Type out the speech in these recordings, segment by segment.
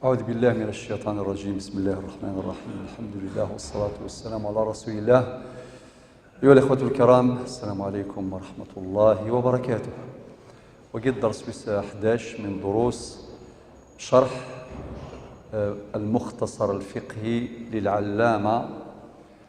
أعوذ بالله من الشيطان الرجيم. بسم الله الرحمن الرحيم. الحمد لله والصلاة والسلام على رسول الله. أيها الأخوة الكرام، السلام عليكم ورحمة الله وبركاته. وقد درس 11 من دروس شرح المختصر الفقهي للعلامة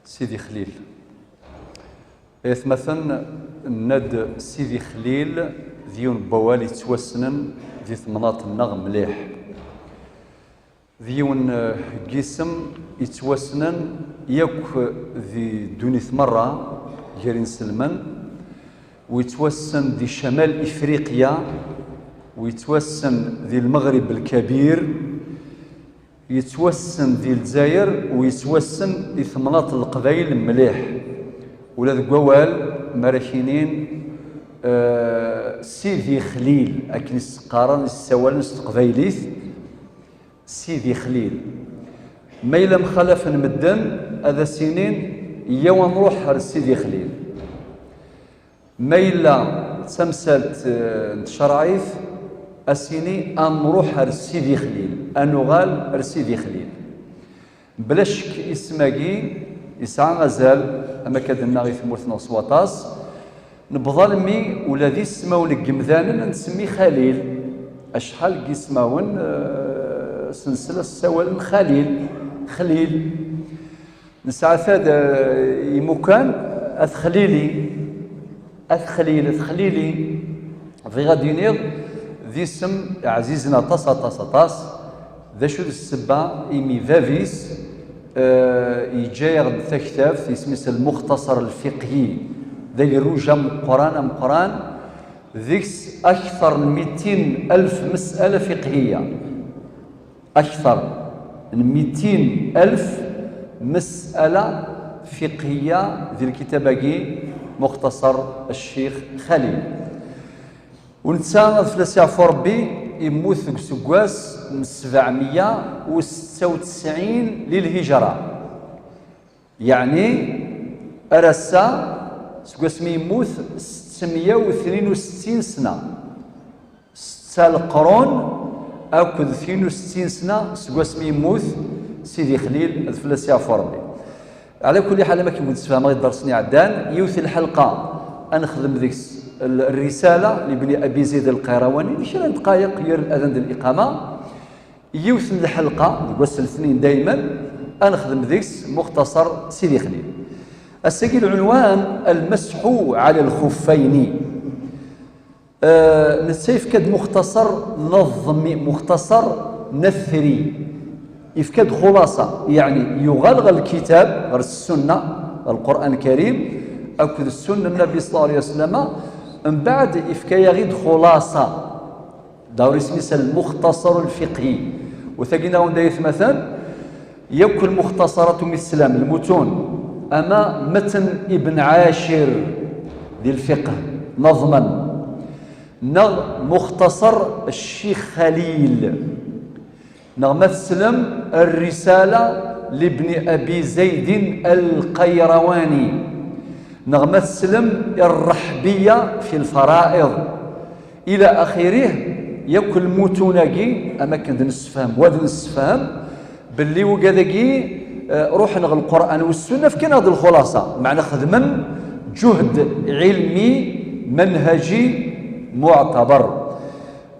سيدي خليل. مثلا ند سيدي خليل ديون بوالي توسنن دي ثمنات النغم مليح ديون قسم يتوسنن ياك ذي دونيث مرة جارين سلمان ويتوسن دي شمال إفريقيا ويتوسن ذي المغرب الكبير يتوسن ذي الجزائر ويتوسن ذي ثمنات القبائل مليح ولا ذي قوال مراكينين سيدي خليل أكن قارن السوال قبايليث سيدي خليل ما إلا مخالف مدن هذا سنين يوم نروح سيدي خليل ما إلا تمثلت شرعيث السنين أن نروح سيدي خليل أنغال سيدي خليل بلا شك اسماكي يسعى غزال أما كادنا غي ثمورتنا وصواتاس نبضل مي ولا ذي سماون قمذانا نسمي خليل أشحال قسماون سلسلة السوال خليل نسعى ثاد يمكان أثخليلي في غادي نيض ذي اسم عزيزنا طاس ذا شو السبا إيمي فافيس يجاير ثكتاف اسمه المختصر الفقهي ذا يروج مقران ذيكس أكثر من 200,000 مسألة فقهية أكثر من 200,000 مسألة فقهية ذي الكتابة مختصر الشيخ خليل ونتساغ فلسع فربي يموت في سكواس من 796 للهجرة يعني أرسا سكواس يموت 662 سنة 6 القرون أكد 62 سنة سكواس يموت سيدي خليل الفلاسي فربي. على كل حال ما كنت تفهم غير درسني عدان يوث الحلقة أنخدم ذيك الرسالة لابن أبي زيد القيرواني لشرا دقائق ير الأذان ديال الإقامة يوث الحلقة نقول الاثنين دائما أنخدم ذيك مختصر سيدي خليل. السجل العنوان المسح على الخفين. نسيف كد مختصر نظمي مختصر نثري يفكد خلاصة يعني يغلغ الكتاب غير السنة القرآن الكريم أو كذا السنة النبي صلى الله عليه وسلم من بعد يفكا يغيد خلاصة دور اسمه المختصر الفقهي وثقينا وندايث مثلا يأكل مختصرات من السلام المتون أما متن ابن عاشر دي الفقه نظما مختصر الشيخ خليل نغمة السلم الرسالة لابن أبي زيد القيرواني نغمة السلم الرحبية في الفرائض إلى آخره يأكل متوناكي أما كنت نسفهم واد نسفهم باللي وكذاكي روح نغ القرآن والسنة في كان هذه الخلاصة معنى خدما جهد علمي منهجي معتبر.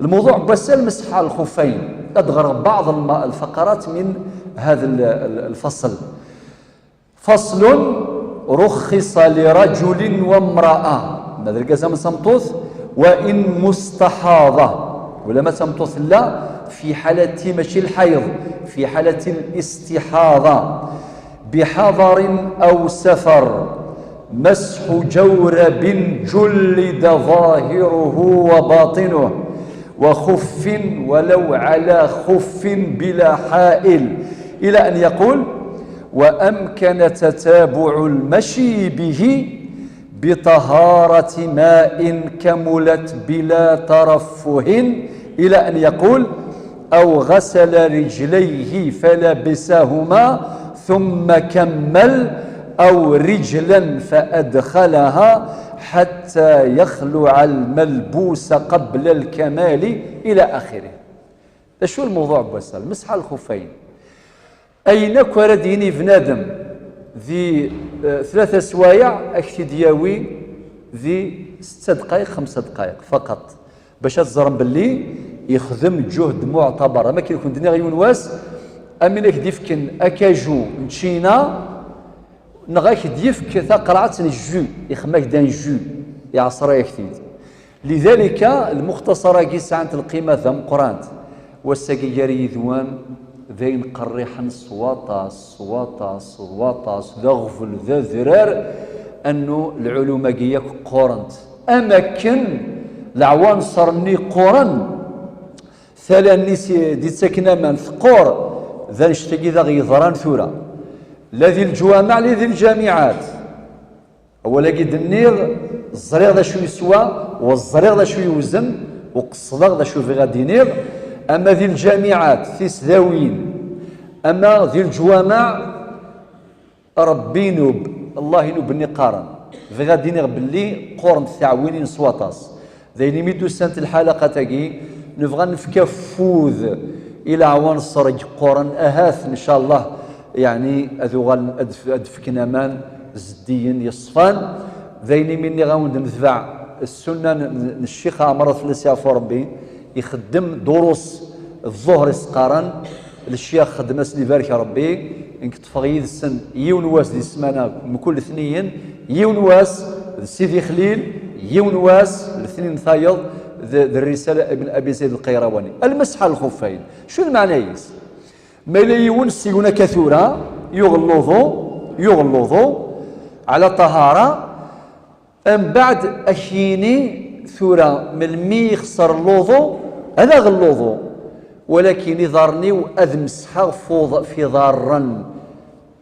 الموضوع بس المسح على الخفين أدغر بعض الفقرات من هذا الفصل. فصل رخص لرجل وامرأة هذا القسم سمطوث وإن مستحاضة ولا ما سمطوث لا في حالة مشي الحيض في حالة الاستحاضة بحضر أو سفر مسح جورب جلد ظاهره وباطنه وخف ولو على خف بلا حائل إلى أن يقول وأمكن تتابع المشي به بطهارة ماء كملت بلا ترفه إلى أن يقول أو غسل رجليه فلبسهما ثم كمل أو رجلا فأدخلها حتى يخلع الملبوس قبل الكمال إلى آخره. شو الموضوع بوسال المسح على الخفين أين كورديني بنادم ذي 3 سوايع أكتي دياوي ذي 6 دقائق 5 دقائق فقط باش تزرم باللي يخدم جهد معتبر ما كيكون دنيا غيون واس أمينك ديفكن أكاجو نتشينا نغاك ديفك ثقرعة الجو يخماك دان جو يعصر يكتيد لذلك المختصرة كيس عن القيمة ذم قرانت والساقياري ذوان ذين قريحا صواطاس ذا غفل ذا ذرار أنه العلوم جياك قرنت أماكن العوان صرني قرن ثلا نسي دي سكنة من ثقور ذا نشتكي ذا غيظران ثورة لذي الجوامع لذي الجامعات أولا قد النير الزريغ ذا شو يسوى والزريغ ذا شو يوزن وقصدغ ذا شو في غادي نير أما ذي الجامعات ثيس ذاوين أما ذي الجوامع ربي نوب الله نوب النقارن في غادي نير باللي قرن ثعوين صواتاس ذي نميدو سنة الحلقة تاقي نبغى نفكا فوذ إلى عوان الصرج قرن أهاث إن شاء الله يعني أذوغال أدفكنا مان زديين يصفان ذيني مني غاوند نتبع السنة الشيخ عمر ثلاثة ربي يخدم دروس الظهر سقارن الشيخ خدم اسلي بارك ربي انك تفغيد السن يون واس دي السمانة من كل اثنين يون واس سيدي خليل يون واس الاثنين ثايض الرسالة ابن أبي زيد القيرواني المسح على الخفين شو المعنى يس مليون سيقولنا كثورة يغلظوا على طهارة أم بعد أشيني ثورة من المي يخسر اللوضو أنا غلوضو ولكن يضرني وأذمسحها في ضارا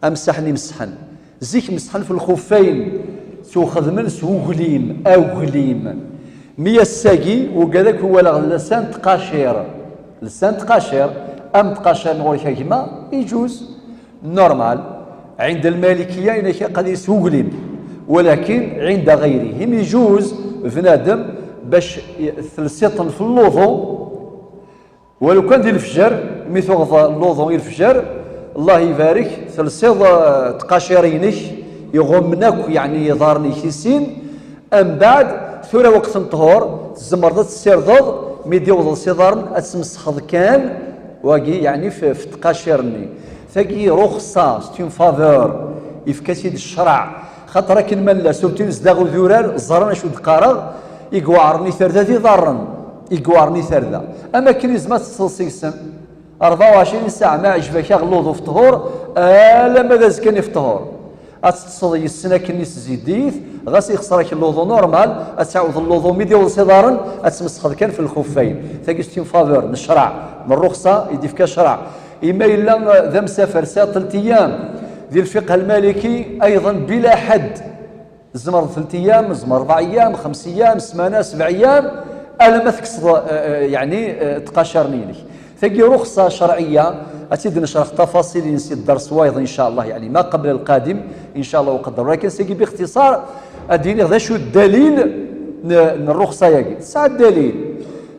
أمسحني مسحا زيك مسحا في الخفين سوخذ من سوغليم أو غليم مية الساقي وكذاك هو لسان تقاشير أم تقاشير نقول كيما يجوز نورمال عند المالكية إنك قد يسوغليم ولكن عند غيرهم يجوز بنادم باش ثلثيطن في اللوضو ولو كان ديال الفجر ميثوغ اللوضو الفجر الله يبارك ثلثيط تقاشيرينك يغمناك يعني يضارني كيسين أم بعد ثورة وقت الطهور تزمرضت السيرضض ميديوض سيضارن أتمسخض كان واقي يعني في تقاشيرني ثقي رخصة ستون فافور يفكاسيد الشرع خاطر كن من لا سوتين زداغو ذورار زرنا شو دقارغ يقوارني ثردا ذي ضرن يقوارني ثردا اما كريزما تصلسيسن 24 ساعه ما عجبك غلوضو في الطهور لا ماذا زكاني في الطهور اتصدي السنه كني زيديث غاس يخسرك اللوضو نورمال اتعوض اللوضو ميديو صدارن اتمسخ كان في الخفين ثقيستين فافور من الشرع من الرخصه يدي فيك شرع اما الا ذا مسافر ساعه 3 ايام ذي الفقه المالكي ايضا بلا حد زمر 3 ايام زمر 4 ايام 5 ايام سمانه 7 ايام الا ما تكسر يعني تقاشرني لك ثقي رخصه شرعيه أتيد نشرح تفاصيل نسيت الدرس وايضا إن شاء الله يعني ما قبل القادم إن شاء الله وقدر ولكن سيجي باختصار أديني ذا شو الدليل الرخصة يجي ساعة الدليل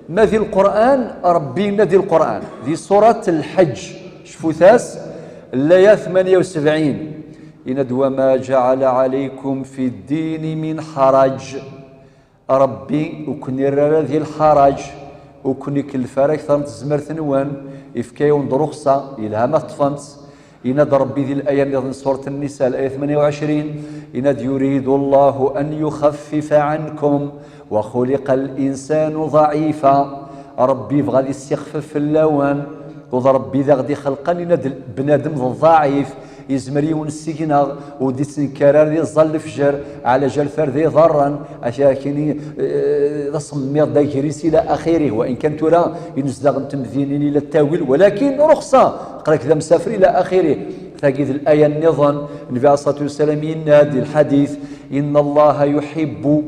ما في القرآن ربي ندي القرآن ذي سورة الحج شفو ثاس الآية 78 إن وما جعل عليكم في الدين من حرج ربي وكنير ذي الحرج وكوني كالفارق ثمت زمرت نوان إفكايون درخصة إلها ما طفنت إند ربي ذي الآية من سورة النساء الآية 28 إند يريد الله أن يخفف عنكم وخلق الإنسان ضعيفا ربي بغادي يستخفف في اللوان وضربي ذا غادي خلقني إند بنادم ضعيف يزمري ونسينا وديت نكرر ذي الظل فجر على جلفر ذي ضرا أشاكني تصمير دا يجريس إلى آخره وإن كان ترى ينزدغ تمذينين إلى التاويل ولكن رخصة قرأك ذا مسافر إلى آخره تجد الآية النظام النبي عليه الصلاة والسلام ينادي الحديث إن الله يحب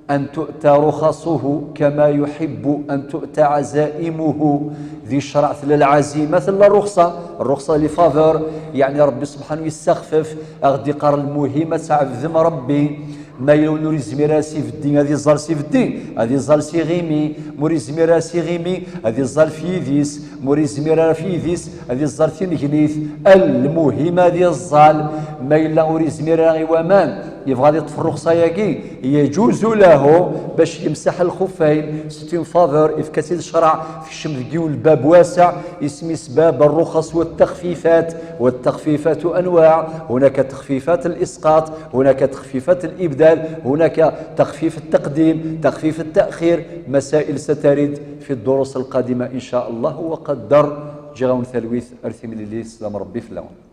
أن تؤتى رخصه كما يحب أن تؤتى عزائمه ذي شرع للعزيمة مثل الرخصة لفافور يعني ربي سبحانه يستخفف أغدي قار المهمة تاع ذم ربي ما يلو نوري زميرا سيفدي هذه الزال سيفدي هذه الزال سيغيمي موري زميرا سيغيمي هذه الزال فيديس موري زميرا فيديس هذه الزال تنجنيث المهمة ديال الزال ما يلا نوري زميرا غيوامان يبغى يطفي الرخصة يجوز له باش يمسح الخفين 60 فافور إفكاسي الشرع في الشمس والباب واسع اسمي باب الرخص والتخفيفات والتخفيفات أنواع هناك تخفيفات الإسقاط هناك تخفيفات الإبدال هناك تخفيف التقديم تخفيف التأخير مسائل سترد في الدروس القادمة إن شاء الله وقدر جغون ثلويث أرثم لله سلام ربي في اللون